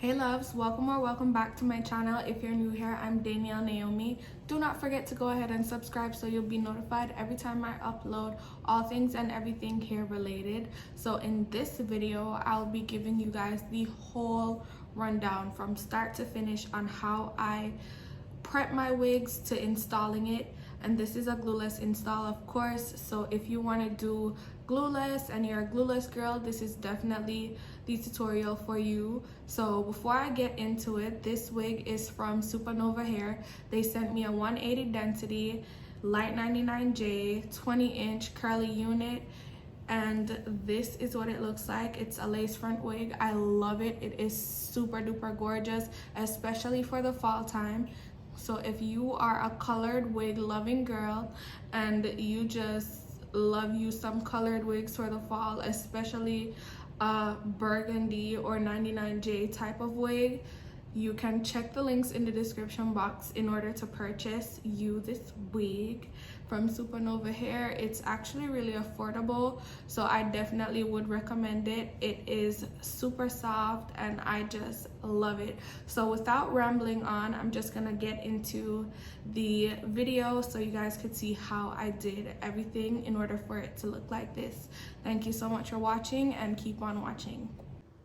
Hey loves, welcome or welcome back to my channel. If you're new here, I'm Danielle Naomi. Do not forget to go ahead and subscribe so you'll be notified every time I upload all things and everything hair related. So in this video, I'll be giving you guys the whole rundown from start to finish on how I prep my wigs to installing it. And this is a glueless install, of course, so if you want to do glueless and you're a glueless girl, this is definitely the tutorial for you. So before I get into it, this wig is from Supernova Hair. They sent me a 180 density light 99J 20-inch curly unit, and this is what it looks like. It's a lace front wig. I love it. It is super duper gorgeous, especially for the fall time. So if you are a colored wig loving girl and you just love you some colored wigs for the fall, especially a burgundy or 99J type of wig, you can check the links in the description box in order to purchase you this wig from Supernova Hair. It's actually really affordable, so I definitely would recommend it. It is super soft and I just love it. So without rambling on, I'm just gonna get into the video so you guys could see how I did everything in order for it to look like this. Thank you so much for watching and keep on watching.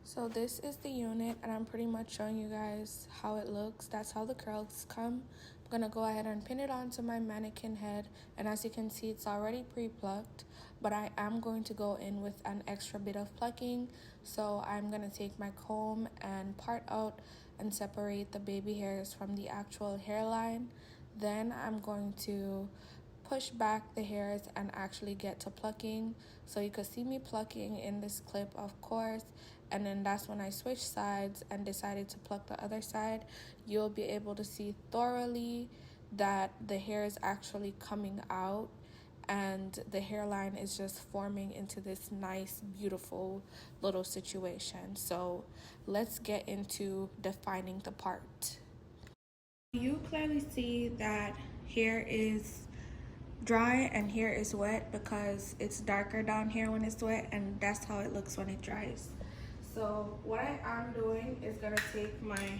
So this is the unit and I'm pretty much showing you guys how it looks. That's how the curls come. I'm gonna go ahead and pin it onto my mannequin head, and as you can see, it's already pre-plucked, but I am going to go in with an extra bit of plucking. So I'm gonna take my comb and part out and separate the baby hairs from the actual hairline. Then I'm going to push back the hairs and actually get to plucking. So you could see me plucking in this clip, of course, and then that's when I switched sides and decided to pluck the other side. You'll be able to see thoroughly that the hair is actually coming out and the hairline is just forming into this nice, beautiful little situation. So let's get into defining the part. You clearly see that hair is dry and hair is wet because it's darker down here when it's wet, and that's how it looks when it dries. So what I am doing is gonna take my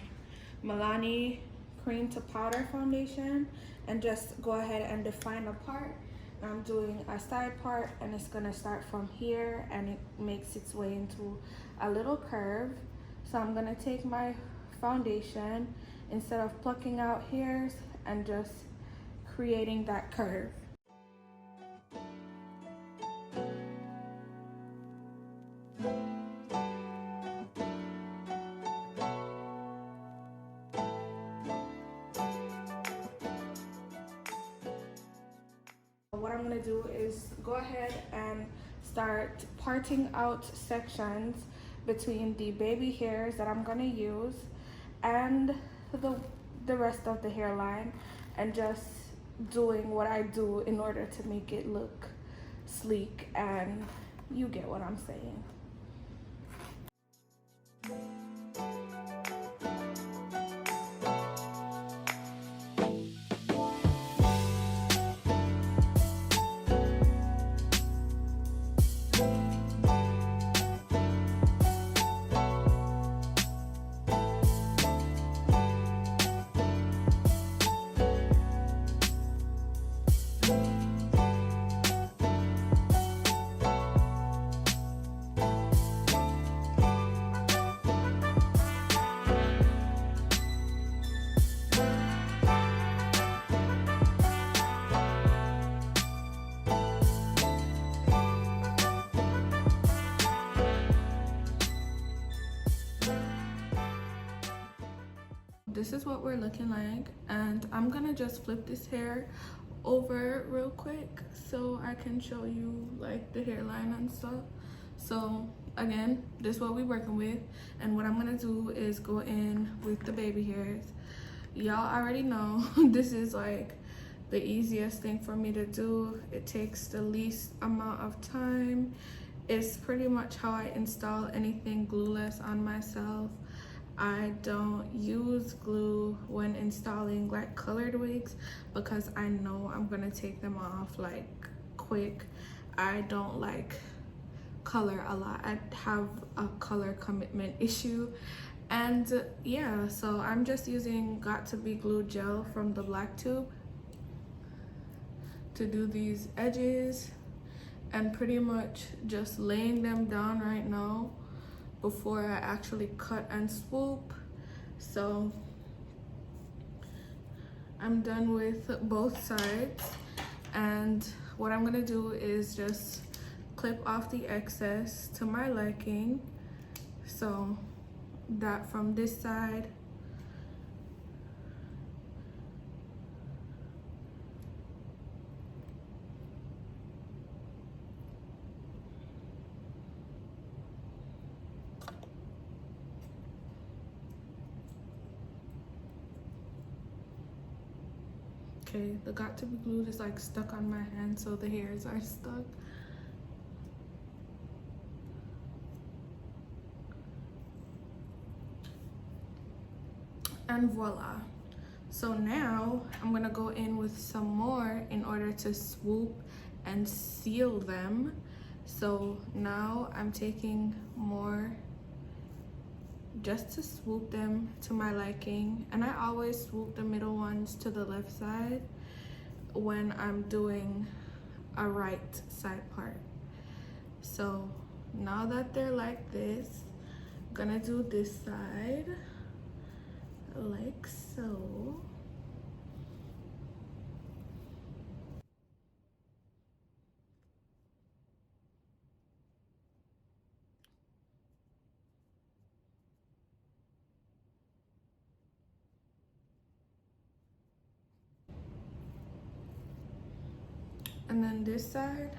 Milani cream to powder foundation and just go ahead and define a part. I'm doing a side part and it's gonna start from here and it makes its way into a little curve. So I'm gonna take my foundation instead of plucking out hairs and just creating that curve. What I'm gonna do is go ahead and start parting out sections between the baby hairs that I'm gonna use and the rest of the hairline, and just doing what I do in order to make it look sleek, and you get what I'm saying. This is what we're looking like, and I'm gonna just flip this hair over real quick so I can show you like the hairline and stuff. So again, this is what we're working with, and what I'm gonna do is go in with the baby hairs. Y'all already know this is like the easiest thing for me to do. It takes the least amount of time. It's pretty much how I install anything glueless on myself. I don't use glue when installing like colored wigs because I know I'm gonna take them off like quick. I don't like color a lot. I have a color commitment issue, And yeah, so I'm just using Got To Be Glue gel from the black tube to do these edges, and pretty much just laying them down right now before I actually cut and swoop. So I'm done with both sides, and what I'm gonna do is just clip off the excess to my liking, so that from this side okay, the Got To Be Glued is like stuck on my hand, so the hairs are stuck. And voila. So now I'm gonna go in with some more in order to swoop and seal them. So now I'm taking more just to swoop them to my liking, and I always swoop the middle ones to the left side when I'm doing a right side part. So now that they're like this, I'm gonna do this side like so. And then this side.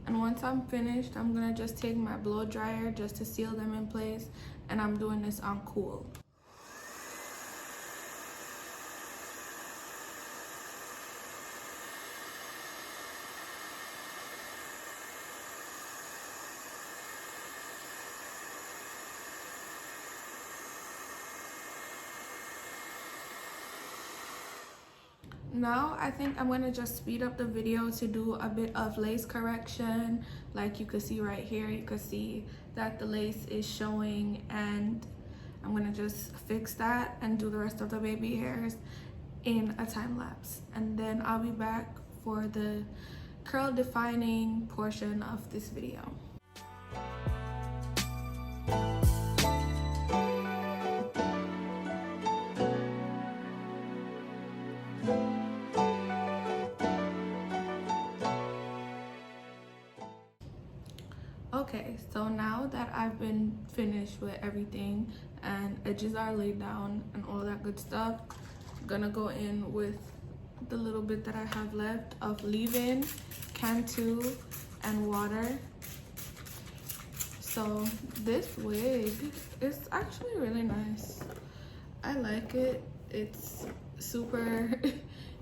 And once I'm finished, I'm gonna just take my blow dryer just to seal them in place, and I'm doing this on cool. Now I think I'm gonna just speed up the video to do a bit of lace correction. Like you could see right here, you could see that the lace is showing, and I'm gonna just fix that and do the rest of the baby hairs in a time lapse. And then I'll be back for the curl defining portion of this video. Okay, so now that I've been finished with everything and edges are laid down and all that good stuff, I'm gonna go in with the little bit that I have left of leave-in, Cantu, and water. So this wig is actually really nice. I like it. It's super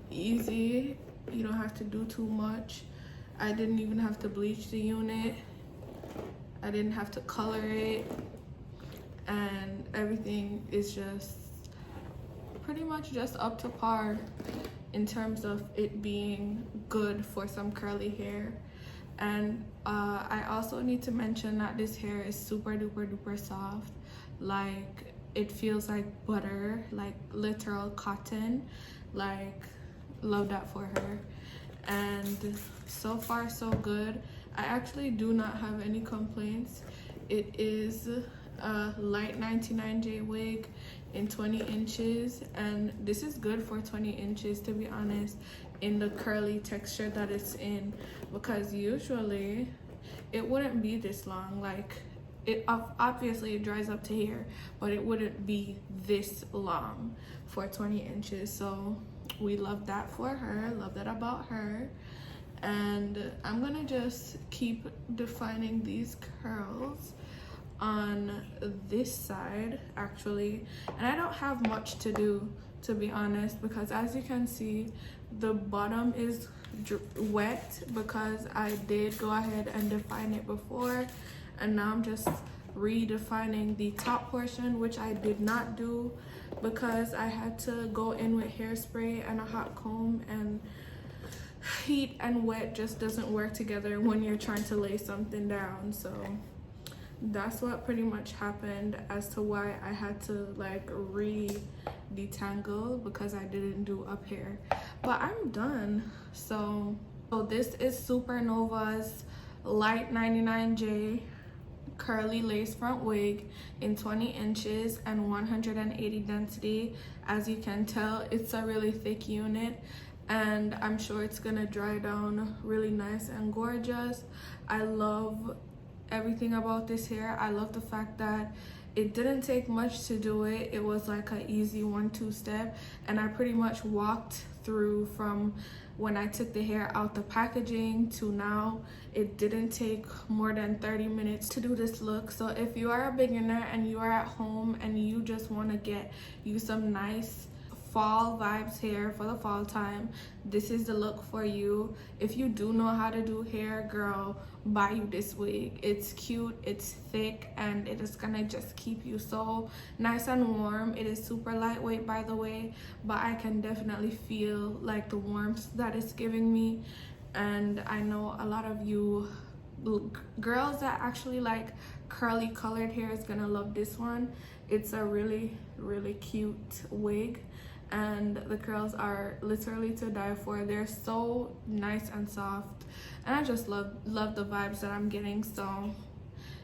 easy. You don't have to do too much. I didn't even have to bleach the unit. I didn't have to color it, and everything is just pretty much just up to par in terms of it being good for some curly hair. And I also need to mention that this hair is super duper duper soft. Like, it feels like butter, like literal cotton. Like, love that for her. And so far so good. I actually do not have any complaints. It is a light 99J wig in 20 inches, and this is good for 20 inches, to be honest, in the curly texture that it's in, because usually it wouldn't be this long. Like, it obviously it dries up to here, but it wouldn't be this long for 20 inches. So we love that for her, love that about her. And I'm gonna just keep defining these curls on this side actually, and I don't have much to do, to be honest, because as you can see, the bottom is wet because I did go ahead and define it before, and now I'm just redefining the top portion, which I did not do because I had to go in with hairspray and a hot comb, and heat and wet just doesn't work together when you're trying to lay something down. So that's what pretty much happened as to why I had to like detangle, because I didn't do up hair. But I'm done. So this is Supernova's light 99J curly lace front wig in 20 inches and 180 density. As you can tell, it's a really thick unit, and I'm sure it's gonna dry down really nice and gorgeous. I love everything about this hair. I love the fact that it didn't take much to do it. It was like an easy 1-2 step, and I pretty much walked through from when I took the hair out the packaging to now. It didn't take more than 30 minutes to do this look. So if you are a beginner and you are at home and you just want to get you some nice fall vibes hair for the fall time, this is the look for you. If you do know how to do hair, girl, buy you this wig. It's cute, it's thick, and it is gonna just keep you so nice and warm. It is super lightweight, by the way, but I can definitely feel like the warmth that it's giving me. And I know a lot of you girls that actually like curly colored hair is gonna love this one. It's a really cute wig, and the curls are literally to die for. They're so nice and soft, and I just love the vibes that I'm getting. So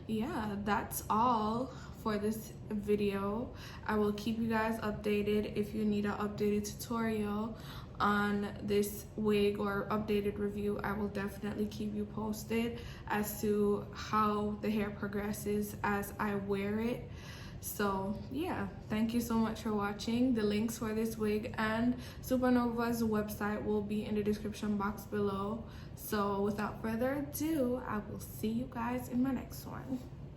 yeah, that's all for this video. I will keep you guys updated. If you need an updated tutorial on this wig or updated review, I will definitely keep you posted as to how the hair progresses as I wear it. So yeah, thank you so much for watching. The links for this wig and Supernova's website will be in the description box below. So without further ado, I will see you guys in my next one.